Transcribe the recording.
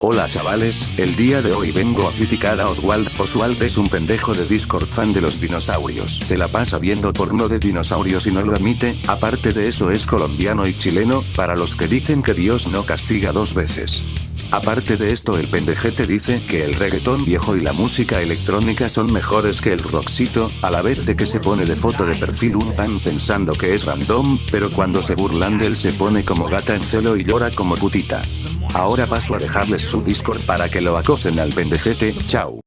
Hola chavales, el día de hoy vengo a criticar a Oswald. Oswald es un pendejo de Discord fan de los dinosaurios. Se la pasa viendo porno de dinosaurios y no lo admite. Aparte de eso es colombiano y chileno, para los que dicen que Dios no castiga dos veces. Aparte de esto el pendejete dice que el reggaetón viejo y la música electrónica son mejores que el rockcito, a la vez de que se pone de foto de perfil un pan pensando que es random, pero cuando se burlan de él se pone como gata en celo y llora como putita. Ahora paso a dejarles su Discord para que lo acosen al pendejete. Chao.